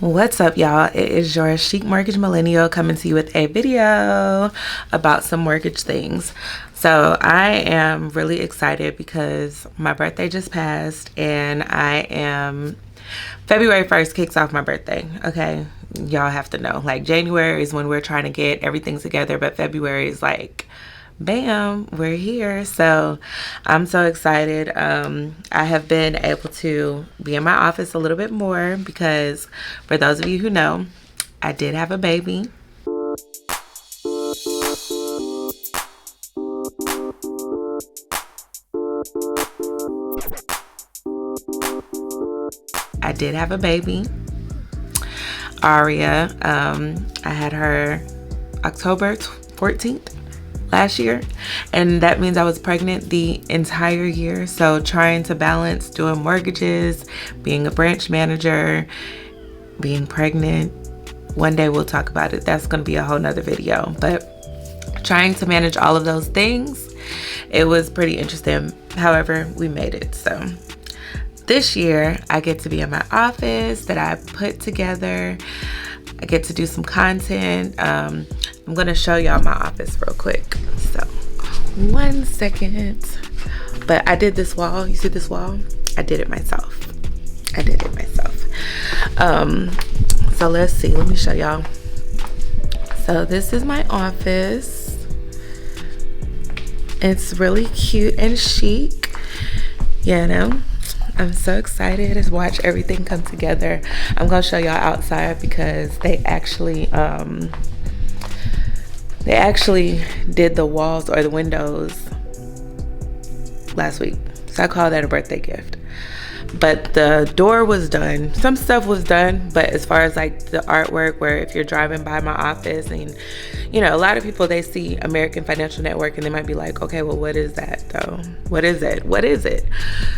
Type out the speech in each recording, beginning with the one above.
What's up, y'all? It is your Chic Mortgage Millennial coming to you with a video about some mortgage things. So I am really excited because my birthday just passed and February 1st kicks off my birthday. Okay, y'all have to know, like, January is when we're trying to get everything together, but February is like, bam, we're here. So I'm so excited. I have been able to be in my office a little bit more because, for those of you who know, I did have a baby. Aria. I had her October 14th last year, and that means I was pregnant the entire year. So trying to balance doing mortgages, being a branch manager, being pregnant. One day we'll talk about it. That's going to be a whole nother video, but trying to manage all of those things, it was pretty interesting. However, we made it. So this year I get to be in my office that I put together. I get to do some content. I'm gonna show y'all my office real quick. So 1 second. But I did this wall. You see this wall? I did it myself. So let's see. Let me show y'all. So this is my office. It's really cute and chic. You know, I'm so excited to watch everything come together. I'm gonna show y'all outside because they actually did the walls or the windows last week. So I call that a birthday gift. But the door was done. Some stuff was done, but as far as like the artwork, where if you're driving by my office and, you know, a lot of people, they see American Financial Network and they might be like, okay, well, what is that though? What is it?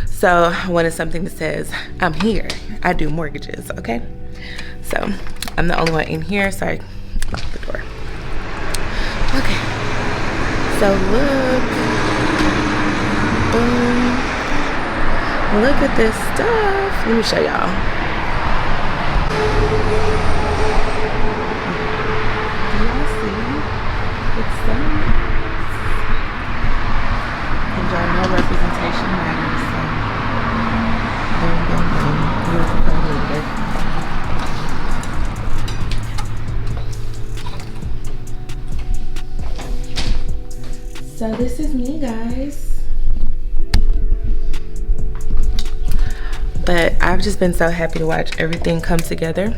So I wanted something that says, I'm here. I do mortgages, okay? So I'm the only one in here. Sorry, lock the door. Okay, so look, boom, look at this stuff. Let me show y'all. Do y'all see? It's so nice. And y'all know representation matters, so boom, boom, boom. Here's the leader. So this is me, guys. But I've just been so happy to watch everything come together.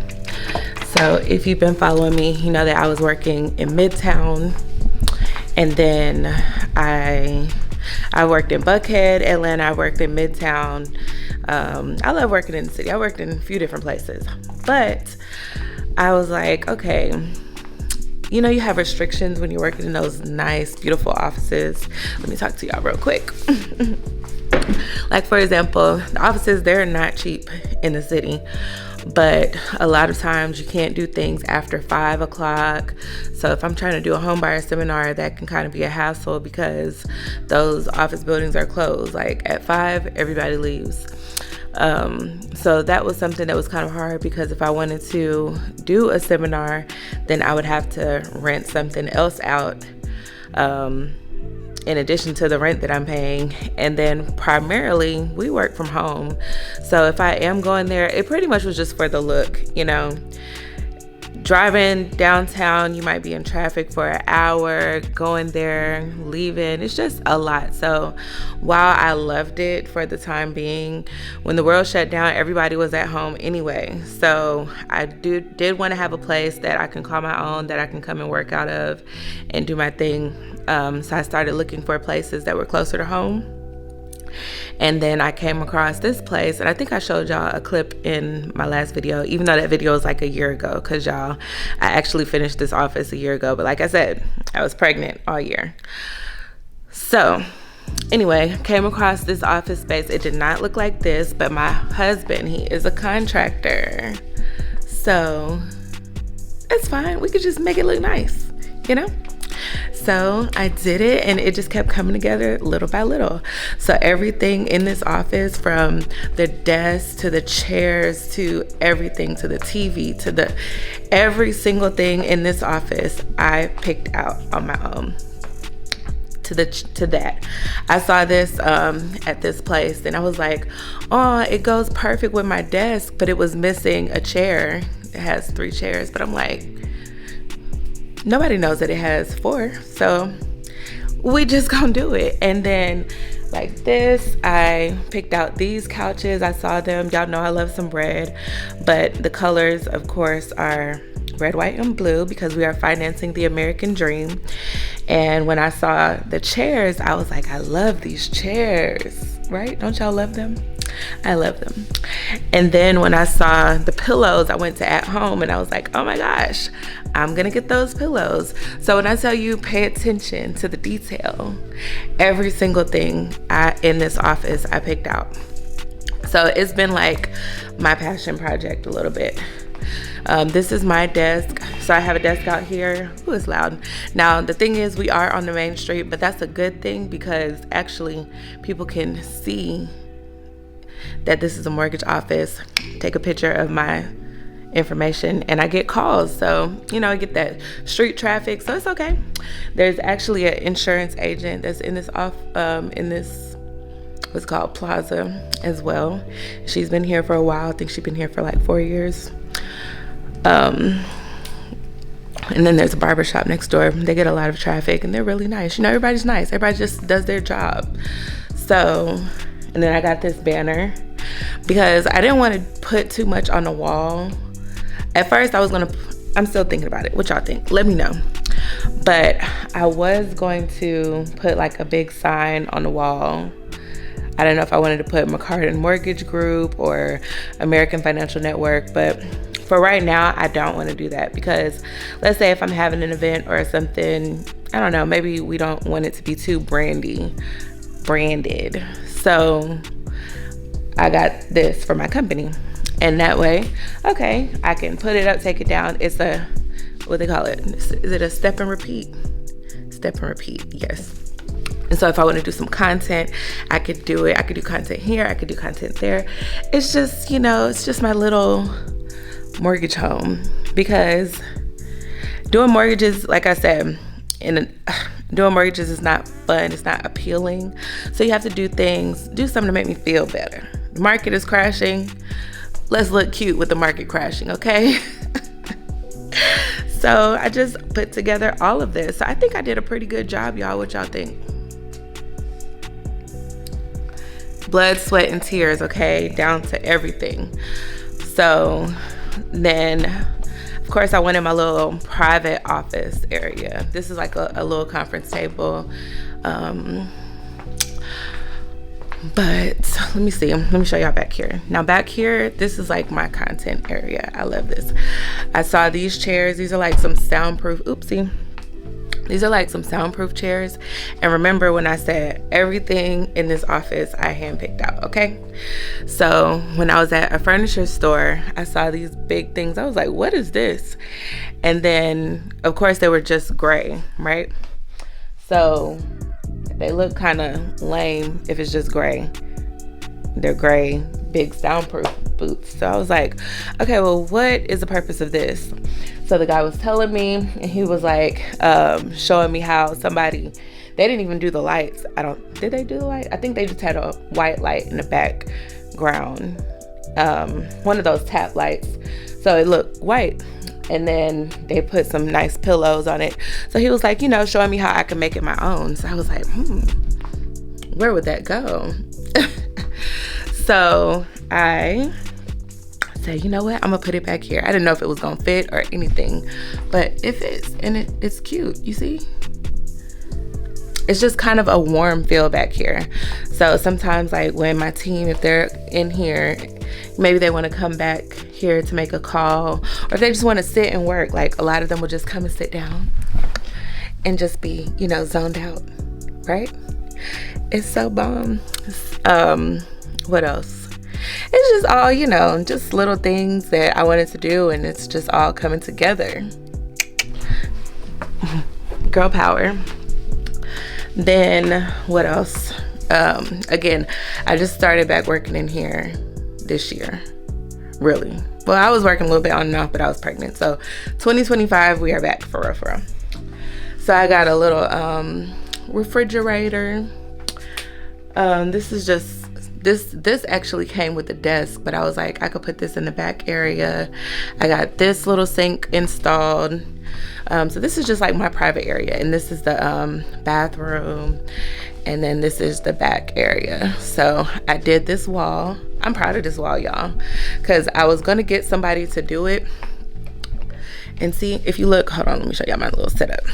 So if you've been following me, you know that I was working in Midtown, and then I worked in Buckhead, Atlanta. I worked in Midtown. I love working in the city. I worked in a few different places, but I was like, okay, you know, you have restrictions when you're working in those nice, beautiful offices. Let me talk to y'all real quick. Like, for example, the offices, they're not cheap in the city, but a lot of times you can't do things after 5 o'clock. So if I'm trying to do a homebuyer seminar, that can kind of be a hassle because those office buildings are closed. Like at 5, everybody leaves. So that was something that was kind of hard because if I wanted to do a seminar, then I would have to rent something else out in addition to the rent that I'm paying. And then primarily we work from home. So if I am going there, it pretty much was just for the look, you know. Driving downtown, you might be in traffic for an hour, going there, leaving. It's just a lot. So while I loved it for the time being, when the world shut down, everybody was at home anyway. So I did want to have a place that I can call my own, that I can come and work out of and do my thing. So I started looking for places that were closer to home. And then I came across this place, and I think I showed y'all a clip in my last video, even though that video was like a year ago, because y'all, I actually finished this office a year ago. But like I said, I was pregnant all year. So anyway, came across this office space. It did not look like this, but my husband, he is a contractor. So it's fine. We could just make it look nice, you know? So I did it, and it just kept coming together little by little. So everything in this office, from the desk to the chairs to everything, to the TV, to the every single thing in this office, I picked out on my own. To that, I saw this at this place, and I was like, oh, it goes perfect with my desk, but it was missing a chair. It has 3 chairs, but I'm like, nobody knows that it has 4, so we just gonna do it. And then like this, I picked out these couches. I saw them. Y'all know I love some red, but the colors, of course, are red, white, and blue, because we are financing the American dream. And when I saw the chairs, I was like, I love these chairs, right? Don't y'all love them? I love them. And then when I saw the pillows, I went to At Home, and I was like, oh my gosh, I'm gonna get those pillows. So when I tell you, pay attention to the detail, every single thing in this office I picked out. So it's been like my passion project a little bit. This is my desk. So I have a desk out here. Ooh, it's loud. Now, the thing is, we are on the main street, but that's a good thing, because actually people can see that this is a mortgage office, take a picture of my information, and I get calls. So, I get that street traffic, so it's okay. There's actually an insurance agent that's in this what's called plaza as well. She's been here for a while. I think she's been here for like 4 years. And then there's a barbershop next door. They get a lot of traffic, and they're really nice. Everybody's nice. Everybody just does their job. So, and then I got this banner because I didn't want to put too much on the wall. At first, I'm still thinking about it. What y'all think? Let me know. But I was going to put like a big sign on the wall. I don't know if I wanted to put McCartan Mortgage Group or American Financial Network, but for right now, I don't want to do that, because let's say if I'm having an event or something, I don't know, maybe we don't want it to be too branded. So I got this for my company, and that way, okay, I can put it up, take it down. It's a, what they call it? Is it a step and repeat? Step and repeat, yes. And so if I want to do some content, I could do it. I could do content here. I could do content there. It's just, it's just my little mortgage home, because doing mortgages, like I said, doing mortgages is not fun. It's not appealing. So you have to do something to make me feel better. The market is crashing. Let's look cute with the market crashing, okay? So I just put together all of this. So I think I did a pretty good job, y'all. What y'all think? Blood, sweat, and tears, okay? Down to everything. So then, of course, I went in my little private office area. This is like a little conference table. But let me see. Let me show y'all back here. Now back here, this is like my content area. I love this. I saw these chairs. These are like some soundproof. Oopsie. These are like some soundproof chairs. And remember when I said everything in this office I handpicked out, okay? So when I was at a furniture store, I saw these big things. I was like, what is this? And then, of course, they were just gray, right? So they look kind of lame if it's just gray. They're gray, big soundproof boots. So I was like, okay, well, what is the purpose of this? So the guy was telling me, and he was like showing me how they didn't even do the lights. Did they do the light? I think they just had a white light in the background. One of those tap lights. So it looked white. And then they put some nice pillows on it. So he was like, showing me how I could make it my own. So I was like, where would that go? So I said, you know what? I'm gonna put it back here. I didn't know if it was gonna fit or anything, but it fits, and it's cute. You see? It's just kind of a warm feel back here. So sometimes, like when my team, if they're in here, maybe they want to come back here to make a call, or if they just want to sit and work, like a lot of them will just come and sit down and just be, zoned out, right? It's so bomb. What else? It's just all, just little things that I wanted to do, and it's just all coming together. girl power. Then what else? Again, I just started back working in here this year, really. Well, I was working a little bit on and off, but I was pregnant. So 2025, we are back for real. So I got a little refrigerator. This is just, this actually came with the desk, but I was like, I could put this in the back area. I got this little sink installed. So this is just like my private area, and this is the bathroom, and then this is the back area. So I did this wall. I'm proud of this wall, y'all, because I was gonna get somebody to do it. And see, if you look, hold on, let me show y'all my little setup.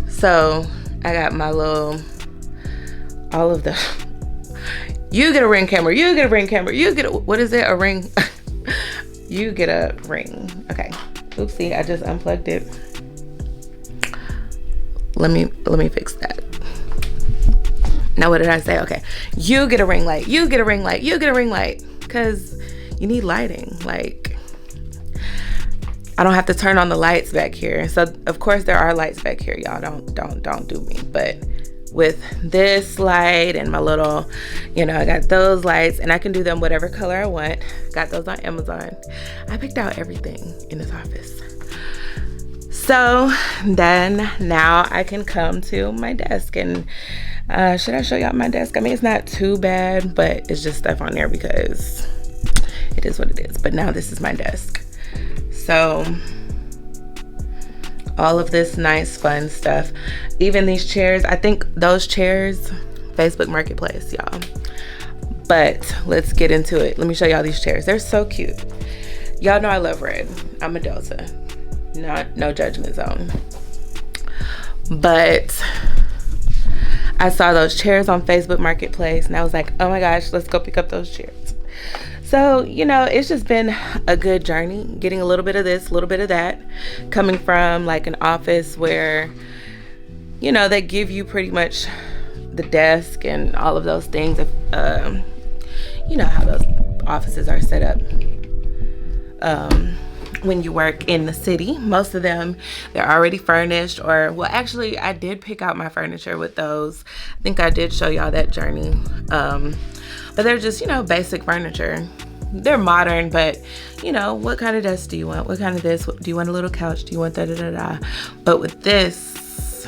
So I got my little, all of the, you get a Ring camera, you get a Ring camera, you get a, what is it, a ring? You get a ring. Okay. Oopsie, I just unplugged it. Let me fix that. Now what did I say? Okay. You get a ring light, you get a ring light, you get a ring light. Cause you need lighting. Like, I don't have to turn on the lights back here. So of course there are lights back here, y'all. Don't do me. But with this light and my little, you know, I got those lights, and I can do them whatever color I want. Got those on Amazon. I picked out everything in this office. So then now I can come to my desk, and should I show y'all my desk? I mean, it's not too bad, but it's just stuff on there because it is what it is. But now this is my desk. So all of this nice fun stuff, even these chairs, I think those chairs, Facebook Marketplace, y'all. But let's get into it. Let me show y'all these chairs. They're so cute. Y'all know I love red. I'm a Delta, no judgment zone. But I saw those chairs on Facebook Marketplace, and I was like, oh my gosh, let's go pick up those chairs. So, you know, it's just been a good journey, getting a little bit of this, a little bit of that, coming from like an office where, you know, they give you pretty much the desk and all of those things. You know how those offices are set up when you work in the city. Most of them, they're already furnished, or, well, actually, I did pick out my furniture with those. I think I did show y'all that journey. But they're just, you know, basic furniture. They're modern, but, you know, what kind of desk do you want? What kind of this? Do you want a little couch? Do you want da-da-da-da? But with this,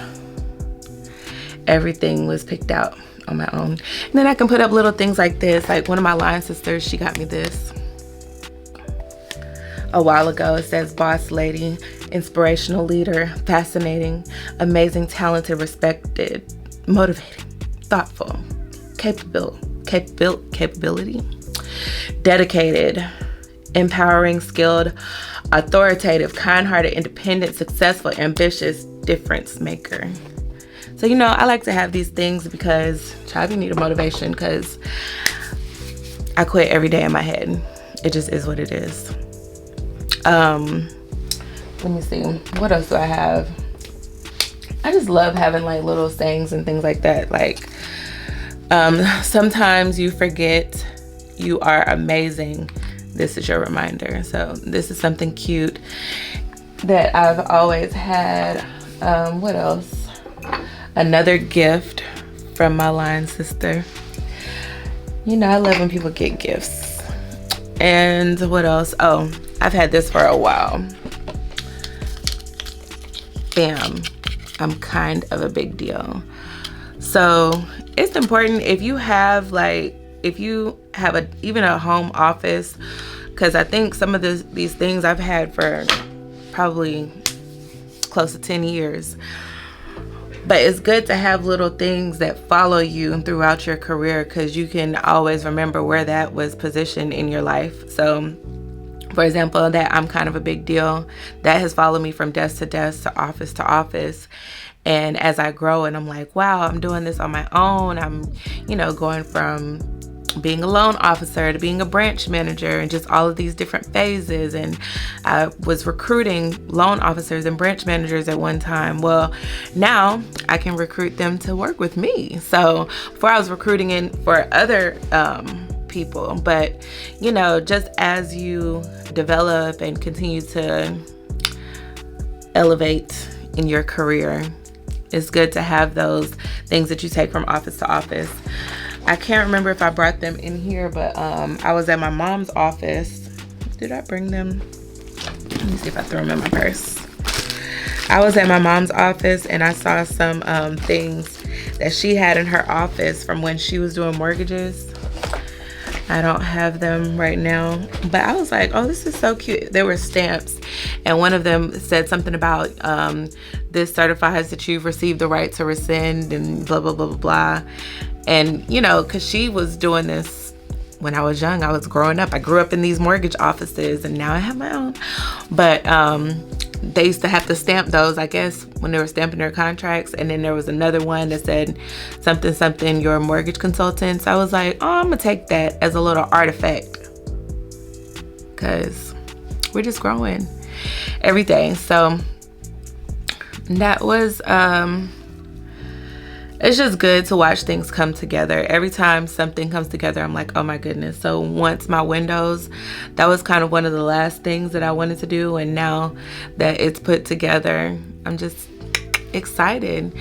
everything was picked out on my own. And then I can put up little things like this. Like one of my line sisters, she got me this a while ago. It says, boss lady, inspirational leader, fascinating, amazing, talented, respected, motivating, thoughtful, capability, dedicated, empowering, skilled, authoritative, kind-hearted, independent, successful, ambitious, difference maker. So, you know, I like to have these things because, child, you need a motivation, because I quit every day in my head. It just is what it is. Let me see, what else do I have? I just love having like little sayings and things like that. Like, sometimes you forget you are amazing. This is your reminder. So this is something cute that I've always had. What else? Another gift from my line sister. You know, I love when people get gifts. And what else? Oh, I've had this for a while. Bam. I'm kind of a big deal. So it's important if you have even a home office, because I think some of these things I've had for probably close to 10 years. But it's good to have little things that follow you throughout your career, because you can always remember where that was positioned in your life. So, for example, that I'm kind of a big deal, that has followed me from desk to office. And as I grow and I'm like, wow, I'm doing this on my own. I'm, you know, going from being a loan officer to being a branch manager, and just all of these different phases. And I was recruiting loan officers and branch managers at one time. Well, now I can recruit them to work with me. So before I was recruiting in for other people, but you know, just as you develop and continue to elevate in your career. It's good to have those things that you take from office to office. I can't remember if I brought them in here, but I was at my mom's office. Did I bring them? Let me see if I threw them in my purse. I was at my mom's office and I saw some things that she had in her office from when she was doing mortgages. I don't have them right now, but I was like, oh, this is so cute. There were stamps, and one of them said something about this certifies that you've received the right to rescind and blah, blah, blah, blah, blah. And, you know, because she was doing this when I was young. I was growing up. I grew up in these mortgage offices, and now I have my own. But they used to have to stamp those, I guess, when they were stamping their contracts. And then there was another one that said something, something, your mortgage consultant. So I was like, oh, I'm going to take that as a little artifact, because we're just growing every day. So that was, it's just good to watch things come together. Every time something comes together, I'm like, oh my goodness. So once my windows, that was kind of one of the last things that I wanted to do. And now that it's put together, I'm just excited.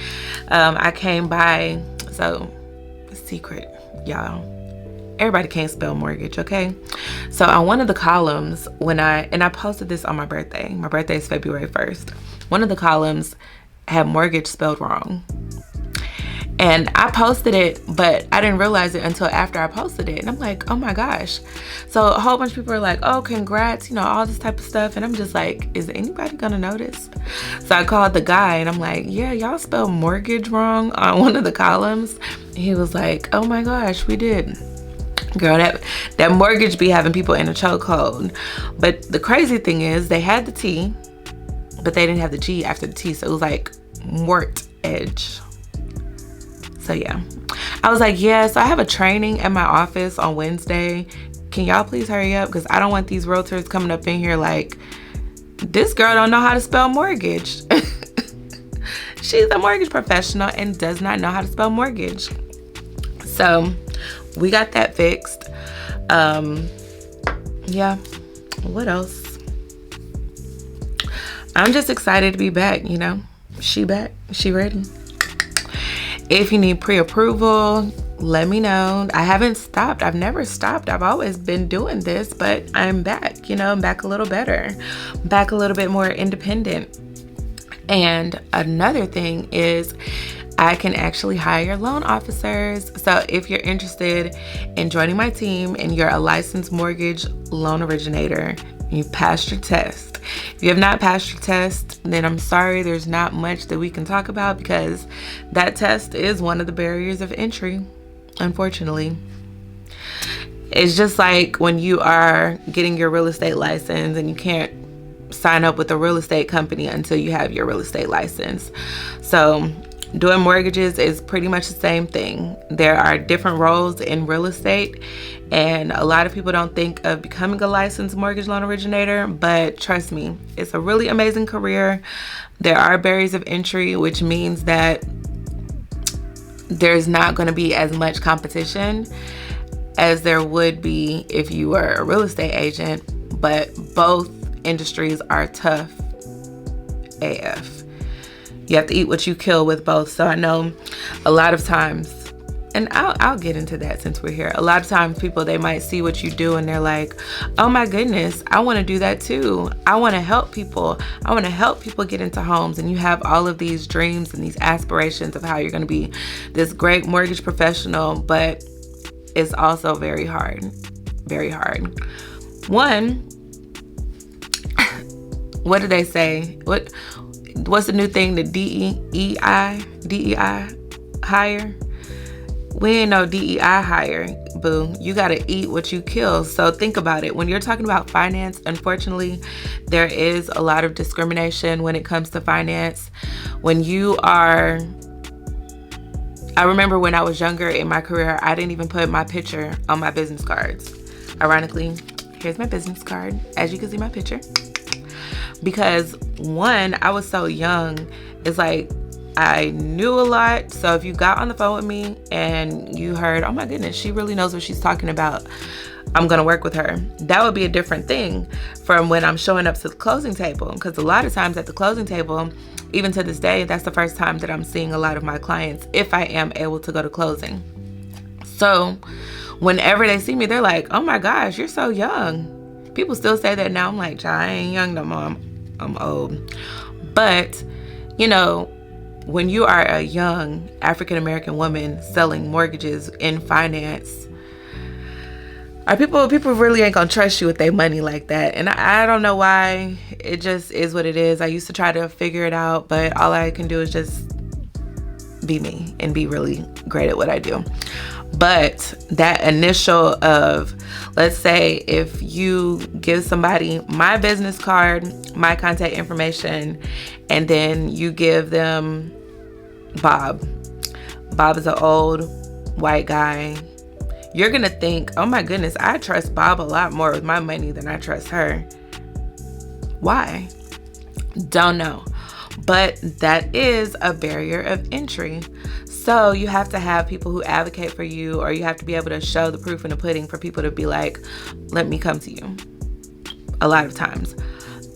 I came by, so secret, y'all. Everybody can't spell mortgage, okay? So on one of the columns, and I posted this on my birthday. My birthday is February 1st. One of the columns had mortgage spelled wrong. And I posted it, but I didn't realize it until after I posted it. And I'm like, oh my gosh. So a whole bunch of people are like, oh, congrats, you know, all this type of stuff. And I'm just like, is anybody gonna notice? So I called the guy and I'm like, yeah, y'all spelled mortgage wrong on one of the columns. And he was like, oh my gosh, we did. Girl, that mortgage be having people in a chokehold. But the crazy thing is they had the T, but they didn't have the G after the T. So it was like mort edge. So yeah, I was like, yeah, so I have a training at my office on Wednesday. Can y'all please hurry up? Because I don't want these realtors coming up in here like, this girl don't know how to spell mortgage. She's a mortgage professional and does not know how to spell mortgage. So we got that fixed. Yeah, what else? I'm just excited to be back, you know. She back, she ready. If you need pre-approval, let me know. I haven't stopped. I've never stopped. I've always been doing this, but I'm back, you know, I'm back a little better, back a little bit more independent. And another thing is I can actually hire loan officers. So if you're interested in joining my team and you're a licensed mortgage loan originator, you passed your test. If you have not passed your test, then I'm sorry, there's not much that we can talk about, because that test is one of the barriers of entry, unfortunately. It's just like when you are getting your real estate license and you can't sign up with a real estate company until you have your real estate license. So doing mortgages is pretty much the same thing. There are different roles in real estate, and a lot of people don't think of becoming a licensed mortgage loan originator, but trust me, it's a really amazing career. There are barriers of entry, which means that there's not going to be as much competition as there would be if you were a real estate agent, but both industries are tough AF. You have to eat what you kill with both. So I know a lot of times, and I'll get into that since we're here. A lot of times people, they might see what you do and they're like, oh my goodness, I want to do that too. I want to help people. I want to help people get into homes. And you have all of these dreams and these aspirations of how you're going to be this great mortgage professional, but it's also very hard, very hard. One, what do they say? What's the new thing? The DEI hire? We ain't no DEI hire, boo. You gotta eat what you kill. So think about it. When you're talking about finance, unfortunately, there is a lot of discrimination when it comes to finance. When you are, I remember when I was younger in my career, I didn't even put my picture on my business cards. Ironically, here's my business card. As you can see my picture. Because one, I was so young. It's like I knew a lot. So if you got on the phone with me and you heard, oh my goodness, she really knows what she's talking about, I'm going to work with her. That would be a different thing from when I'm showing up to the closing table. Because a lot of times at the closing table, even to this day, that's the first time that I'm seeing a lot of my clients if I am able to go to closing. So whenever they see me, they're like, oh my gosh, you're so young. People still say that now. I'm like, I ain't young no more. I'm old. But, you know, when you are a young African-American woman selling mortgages in finance, people really ain't gonna trust you with their money like that. And I don't know why. It just is what it is. I used to try to figure it out, but all I can do is just be me and be really great at what I do. But that initial of, let's say if you give somebody my business card, my contact information, and then you give them Bob. Bob is an old white guy. You're going to think, oh my goodness, I trust Bob a lot more with my money than I trust her. Why? Don't know. But that is a barrier of entry. So you have to have people who advocate for you, or you have to be able to show the proof in the pudding for people to be like, let me come to you. A lot of times.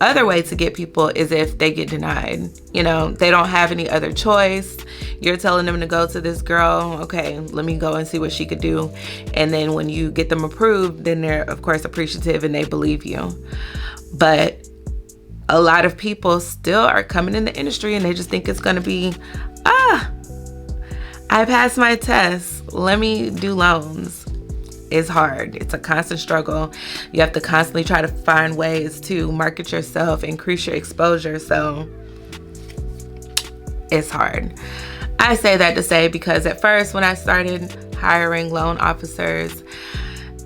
Other way to get people is if they get denied. You know, they don't have any other choice. You're telling them to go to this girl. Okay, let me go and see what she could do. And then when you get them approved, then they're, of course, appreciative and they believe you. But a lot of people still are coming in the industry and they just think it's going to be, I passed my test. Let me do loans. It's hard. It's a constant struggle. You have to constantly try to find ways to market yourself, increase your exposure. So it's hard. I say that to say because at first when I started hiring loan officers,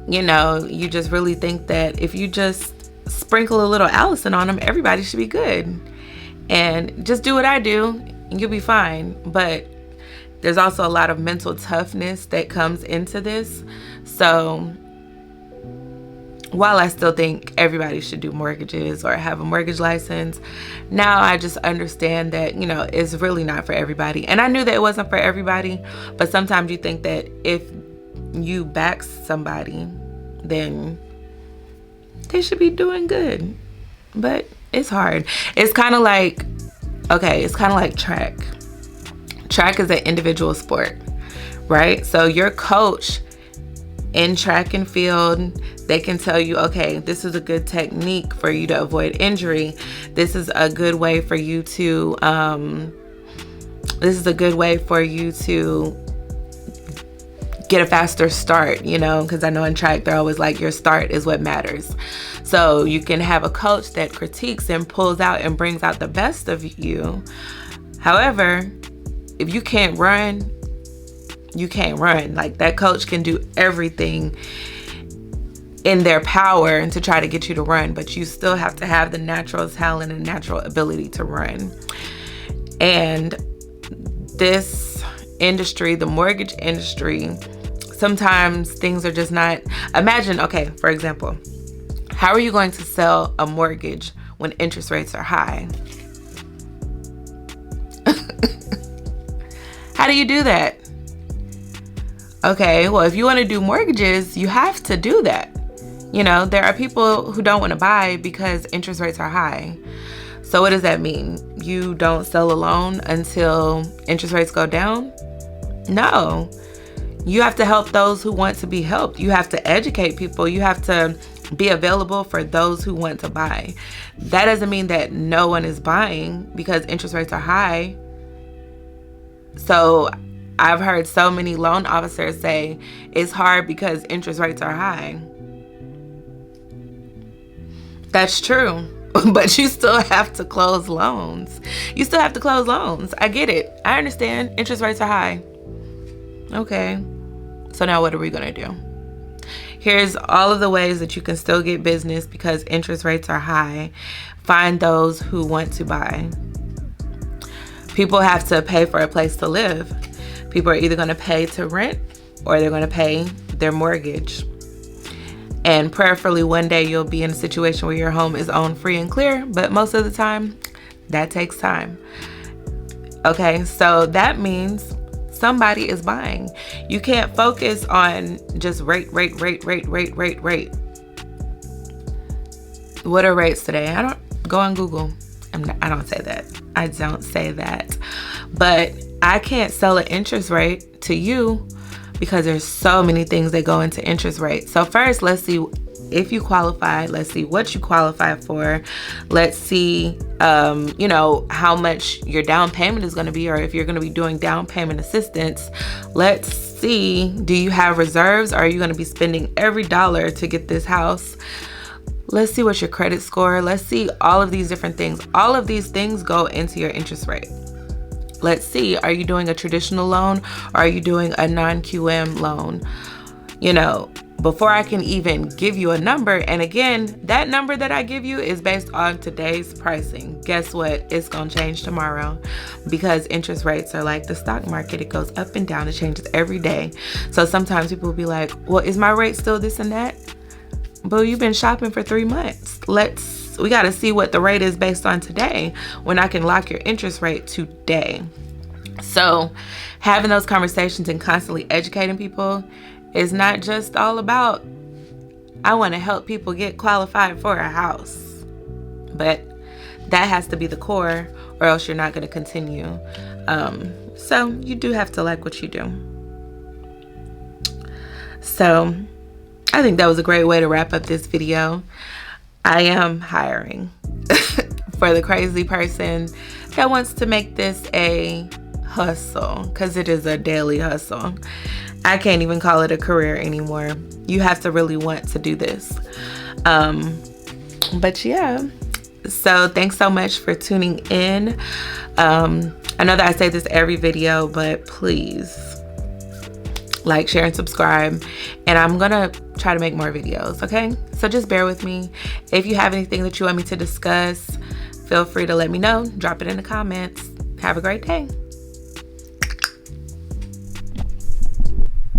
you know, you just really think that if you just sprinkle a little Allison on them, everybody should be good. And just do what I do and you'll be fine. But there's also a lot of mental toughness that comes into this. So while I still think everybody should do mortgages or have a mortgage license, now I just understand that, you know, it's really not for everybody. And I knew that it wasn't for everybody, but sometimes you think that if you back somebody, then they should be doing good. But it's hard. It's kind of like, it's kind of like track. Track is an individual sport, right? So your coach in track and field, they can tell you, okay, this is a good technique for you to avoid injury. This is a good way for you to, get a faster start, you know, because I know in track, they're always like, your start is what matters. So you can have a coach that critiques and pulls out and brings out the best of you. However, if you can't run, you can't run. Like, that coach can do everything in their power to try to get you to run, but you still have to have the natural talent and natural ability to run. And this industry, the mortgage industry, sometimes things are just not, imagine, okay, for example, how are you going to sell a mortgage when interest rates are high? How do you do that? Okay, well, if you want to do mortgages, you have to do that. You know, there are people who don't want to buy because interest rates are high. So what does that mean? You don't sell a loan until interest rates go down? No. You have to help those who want to be helped. You have to educate people. You have to be available for those who want to buy. That doesn't mean that no one is buying because interest rates are high. So I've heard so many loan officers say it's hard because interest rates are high. That's true, but you still have to close loans. You still have to close loans. I get it. I understand interest rates are high. Okay, so now what are we gonna do? Here's all of the ways that you can still get business because interest rates are high. Find those who want to buy. People have to pay for a place to live. People are either going to pay to rent or they're going to pay their mortgage. And prayerfully one day you'll be in a situation where your home is owned free and clear, but most of the time that takes time. Okay, so that means somebody is buying. You can't focus on just rate. What are rates today? I don't go on Google. I don't say that. I don't say that. But I can't sell an interest rate to you because there's so many things that go into interest rate. So first, let's see if you qualify. Let's see what you qualify for. Let's see, how much your down payment is going to be, or if you're going to be doing down payment assistance. Let's see, do you have reserves? Or are you going to be spending every dollar to get this house? Let's see what's your credit score. Let's see all of these different things. All of these things go into your interest rate. Let's see, are you doing a traditional loan or are you doing a non-QM loan? Before I can even give you a number, and again, that number that I give you is based on today's pricing. Guess what? It's gonna change tomorrow because interest rates are like the stock market. It goes up and down. It changes every day. So sometimes people will be like, well, is my rate still this and that? Boo, you've been shopping for 3 months. We got to see what the rate is based on today when I can lock your interest rate today. So having those conversations and constantly educating people is not just all about, I want to help people get qualified for a house. But that has to be the core, or else you're not going to continue. So you do have to like what you do. So I think that was a great way to wrap up this video. I am hiring for the crazy person that wants to make this a hustle, because it is a daily hustle. I can't even call it a career anymore. You have to really want to do this. But yeah, so thanks so much for tuning in. I know that I say this every video, but please like, share, and subscribe. And I'm gonna try to make more videos, okay? So just bear with me. If you have anything that you want me to discuss, feel free to let me know. Drop it in the comments. Have a great day.